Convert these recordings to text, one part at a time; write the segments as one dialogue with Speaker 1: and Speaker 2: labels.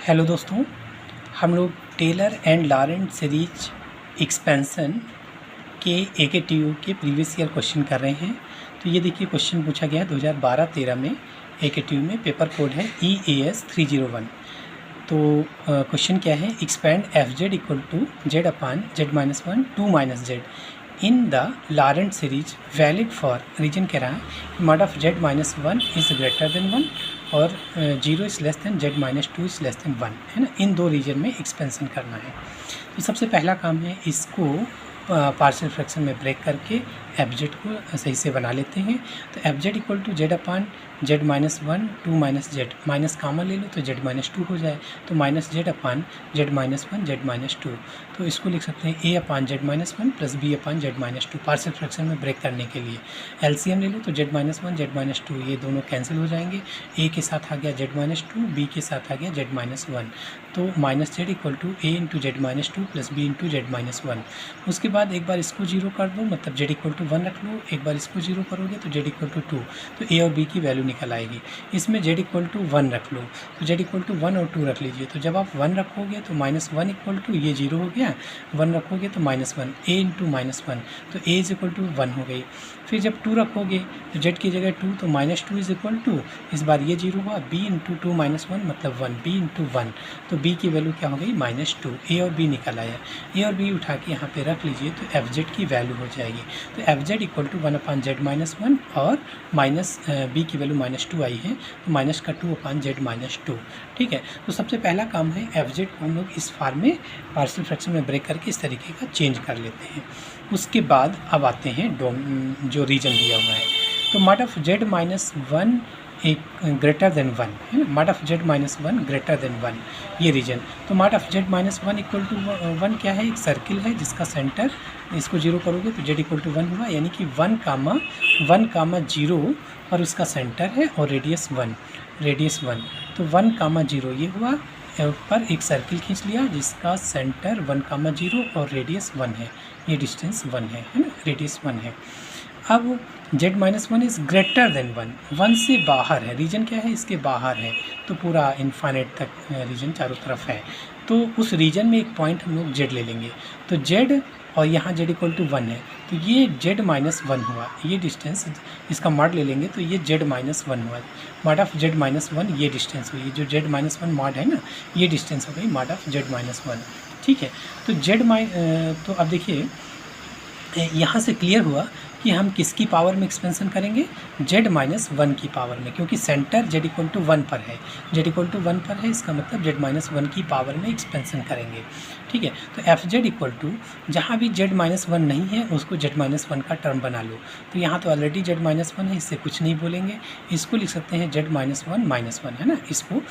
Speaker 1: Hello दोस्तों, हम लोग Taylor and Laurent series expansion के AKTU के प्रीवियस ईयर क्वेश्चन कर रहे हैं। तो ये देखिए क्वेश्चन पूछा गया है 2012-13 में AKTU में, पेपर कोड है EAS 301। तो क्वेश्चन क्या है, expand FZ equal to Z upon Z-1 2 - Z in the Laurent series valid for, region कह रहा है mod of Z-1 is greater than 1 और 0 is less than Z-2 is less than 1, है ना। इन दो रीजन में एक्सपेंशन करना है। तो सबसे पहला काम है, इसको पार्शियल फ्रैक्शन में ब्रेक करके FZ को सही से बना लेते हैं। तो FZ equal to Z upon Z-1 2 - Z, minus common ले लो तो Z-2 हो जाए, तो minus Z upon Z-1 Z-2। तो इसको लिख सकते हैं A upon Z-1 plus B upon Z-2, partial fraction में ब्रेक करने के लिए। LCM ले लो तो Z-1 Z-2 ये दोनों कैंसिल हो जाएंगे। A के साथ आ गया Z-2, B के साथ आ गया Z-1, तो minus Z equal to A into Z-2 plus B into Z-1। उसके बाद एक बार इसको जीरो कर दो, मतलब Z इक्वल टू 1 रख लो। एक बार इसको जीरो करोगे तो Z इक्वल टू 2, तो A और B की वैल्यू निकल आएगी। इसमें Z इक्वल टू 1 रख लो, तो Z इक्वल टू 1 और 2 रख लीजिए। तो जब आप 1 रखोगे तो -1 इक्वल टू, ये 0 हो गया, 1 रखोगे तो -1, A इंटू -1, तो A इज इक्वल टू 1 हो गई। फिर जब 2 रखोगे तो Z की जगह 2, तो -2 इज इक्वल टू, इस बार ये 0 हुआ, B इंटू 2 - 1 मतलब 1, B इंटू 1, तो B की वैल्यू क्या हो गई -2। A और B निकल आया, A और B उठा के यहाँ पे रख लीजिए तो FZ की वैल्यू हो जाएगी। तो FZ equal to 1 upon Z-1 और माइनस B की वैल्यू -2 आई है, तो माइनस का 2 अपान Z-2। ठीक है, तो सबसे पहला काम है FZ को हम लोग इस फॉर्म में पार्शियल फ्रैक्शन में ब्रेक करके इस तरीके का चेंज कर लेते हैं। उसके बाद अब आते हैं जो रीजन दिया हुआ है, तो मॉड ऑफ Z-1 एक ग्रेटर देन 1 है ना, mod of Z-1 greater than 1 ये रीजन। तो mod of Z-1 equal to 1 क्या है, एक सर्किल है जिसका सेंटर, इसको जीरो करोगे तो Z इक्वल टू 1 हुआ, यानी कि 1, 0 और उसका सेंटर है और रेडियस 1, तो 1, 0 ये हुआ। पर एक सर्किल खींच लिया जिसका सेंटर 1, 0 और रेडियस 1 है, ये डिस्टेंस 1 है ना, रेडियस 1 है। अब Z-1 इज़ ग्रेटर देन 1 से बाहर है, रीजन क्या है, इसके बाहर है, तो पूरा इनफाइनाइट तक रीजन चारों तरफ है। तो उस रीजन में एक पॉइंट हम लोग Z ले लेंगे, तो Z और यहाँ Z इक्वल टू 1 है, तो ये Z-1 हुआ, ये डिस्टेंस इसका मॉड ले लेंगे तो ये Z-1 हुआ, मॉड ऑफ Z-1 ये डिस्टेंस हुई, जो Z-1 मॉड है ना, ये डिस्टेंस हो गई मॉड ऑफ Z-1। ठीक है, तो तो अब देखिए यहाँ से क्लियर हुआ कि हम किसकी पावर में एक्सपेंशन करेंगे, Z-1 की पावर में, क्योंकि सेंटर Z इक्वल टू 1 पर है, Z इक्वल टू 1 पर है, इसका मतलब Z-1 की पावर में एक्सपेंशन करेंगे। ठीक है, तो FZ इक्वल टू, जहाँ भी Z-1 नहीं है उसको Z-1 का टर्म बना लो। तो यहाँ तो ऑलरेडी Z-1 है, इससे कुछ नहीं बोलेंगे, इसको लिख सकते हैं Z-1 है ना, इसको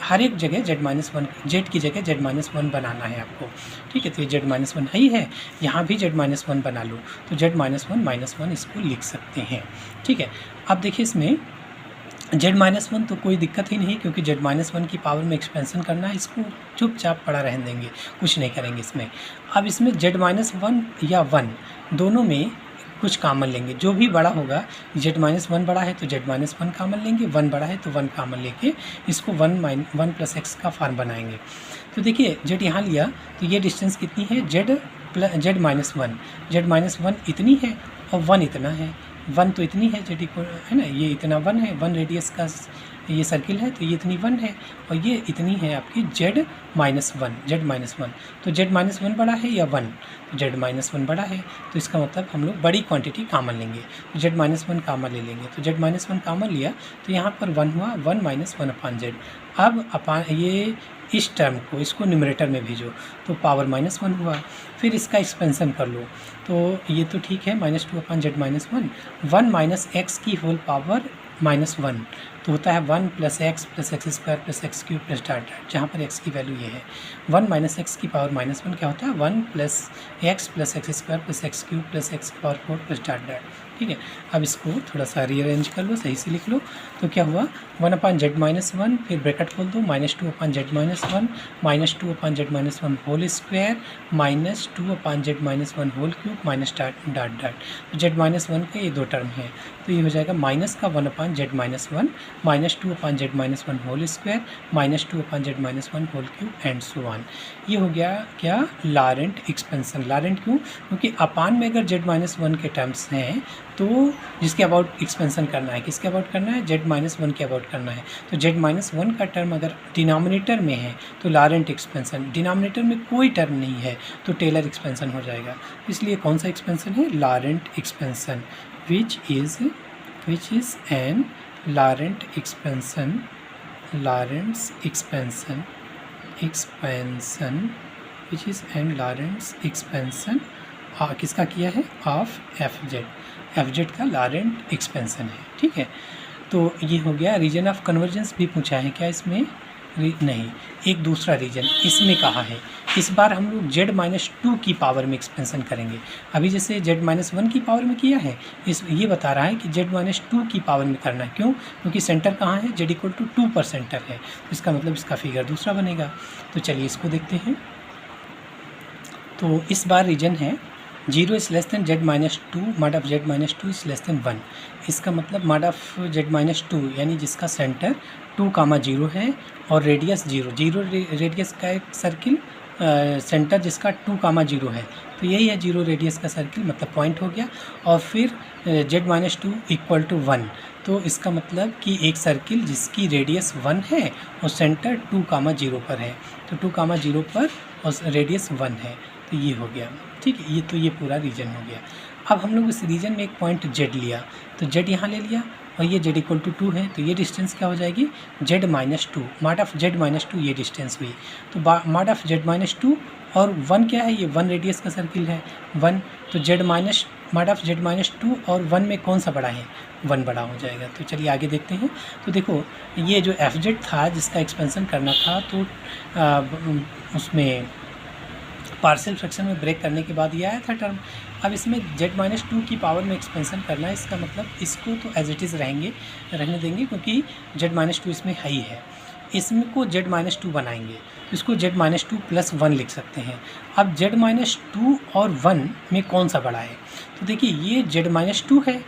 Speaker 1: हर एक जगह Z-1, Z की जगह Z-1 बनाना है आपको। ठीक है, तो ये Z-1 ही है, यहाँ भी Z-1 बना लो, तो Z-1 इसको लिख सकते हैं। ठीक है, अब देखिए इसमें Z-1 तो कोई दिक्कत ही नहीं, क्योंकि Z-1 की पावर में एक्सपेंशन करना है, इसको चुपचाप पड़ा रहने देंगे, कुछ नहीं करेंगे इसमें। अब इसमें Z-1 या 1 दोनों में कुछ कॉमन लेंगे, जो भी बड़ा होगा, Z-1 बड़ा है तो Z-1 कॉमन लेंगे, 1 बड़ा है तो 1 कॉमन लेके इसको 1 प्लस x का फॉर्म बनाएंगे। तो देखिए Z यहाँ लिया तो ये डिस्टेंस कितनी है, Z-1 इतनी है और 1 इतना है, 1 तो इतनी है Z इक्वल है ना, ये इतना 1 है, 1 रेडियस का ये सर्किल है, तो ये इतनी 1 है और ये इतनी है आपकी Z-1। तो Z-1 बड़ा है या 1, तो Z-1 बड़ा है, तो इसका मतलब हम लोग बड़ी क्वांटिटी कॉमन लेंगे, तो Z-1 कॉमन ले लेंगे। तो Z-1 कॉमन लिया तो यहाँ पर 1 हुआ, 1 - 1 अपान Z। अब अपान ये इस टर्म को, इसको न्यूमरेटर में भेजो, तो पावर -1 हुआ। फिर इसका एक्सपेंशन कर लो, तो ये तो ठीक है, -2 अपान Z-1, 1 - x की होल पावर -1, तो होता है 1 + x + x² + x³ + डॉट, जहाँ पर x की वैल्यू ये है। 1 - x की पावर -1 क्या होता है, 1 + x + x² + x³ + x⁴ + dot. ठीक है। अब इसको थोड़ा सा रीअरेंज कर लो, सही से लिख लो। तो क्या हुआ 1/z-1, फिर ब्रैकेट खोल दो, -2/z-1 -2/z-1 whole square -2/z-1 whole cube minus dot तो z-1 का ये दो टर्म है, तो ये हो जाएगा माइनस का 1/z-1 -2/z-1 whole square -2/z-1 whole cube and so on. ये हो गया क्या लॉरेंट एक्सपेंशन। लॉरेंट क्यों? क्योंकि अपान में अगर z-1 के टर्म्स हैं तो जिसके अबाउट एक्सपेंशन करना है, किसके अबाउट करना है, z-1 के अबाउट करना है। तो z-1 का टर्म अगर डिनोमिनेटर में है तो लॉरेंट एक्सपेंशन, डिनोमिनेटर में कोई टर्म नहीं है तो टेलर एक्सपेंशन हो जाएगा। इसलिए कौन सा एक्सपेंशन है, Laurent expansion, which is an Laurent expansion, Lorentz expansion which is an Lorentz expansion किसका किया है, ऑफ एफ जेड का लॉरेंट एक्सपेंशन है। ठीक है, तो ये हो गया। रीजन ऑफ कन्वर्जेंस भी पूछा है क्या इसमें, नहीं, एक दूसरा रीजन इसमें कहा है। इस बार हम लोग z-2 की पावर में एक्सपेंशन करेंगे। अभी जैसे z-1 की पावर में किया है, ये बता रहा है कि z-2 की पावर में करना है। क्यों? क्योंकि सेंटर कहाँ है, z=2 पर सेंटर है, इसका मतलब इसका फिगर दूसरा बनेगा। तो चलिए इसको देखते हैं। तो इस बार रीजन है 0 is less than z-2 mod of z-2 is less than 1। इसका मतलब mod ऑफ z-2 यानी जिसका सेंटर 2,0 है और रेडियस 0 रेडियस का एक सर्किल, सेंटर जिसका 2,0 है, तो यही है 0 रेडियस का सर्किल, मतलब पॉइंट हो गया। और फिर z-2 = 1, तो इसका मतलब कि एक सर्किल जिसकी रेडियस 1 है और सेंटर 2,0 पर है, तो 2,0 पर और रेडियस 1 है, तो ये हो गया। ठीक है, ये तो ये पूरा रीजन हो गया। अब हम लोग इस रीजन में एक पॉइंट z लिया, तो z यहाँ ले लिया और ये z=2 है, तो ये डिस्टेंस क्या हो जाएगी, z-2 mod ऑफ z-2 ये डिस्टेंस हुई। तो mod ऑफ z-2 और 1 क्या है, ये 1 रेडियस का सर्किल है 1, तो mod ऑफ z-2 और 1 में कौन सा बड़ा है, 1 बड़ा हो जाएगा। तो चलिए आगे देखते हैं। तो देखो ये जो एफ था जिसका एक्सपेंशन करना था, तो उसमें पार्शियल फ्रैक्शन में ब्रेक करने के बाद ये आया था टर्म। अब इसमें z-2 की पावर में एक्सपेंशन करना है, इसका मतलब इसको तो एज इट इज़ रहने देंगे क्योंकि z-2 इसमें हाई है। इसमें को z-2 बनाएंगे तो इसको z-2 + 1 लिख सकते हैं। अब z-2 और 1 में कौन सा बड़ा है, तो देखिए ये z-2 है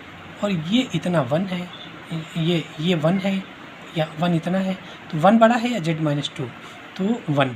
Speaker 1: और ये इतना 1 है, ये 1 है या 1 इतना है, तो 1 बड़ा है या z-2, तो 1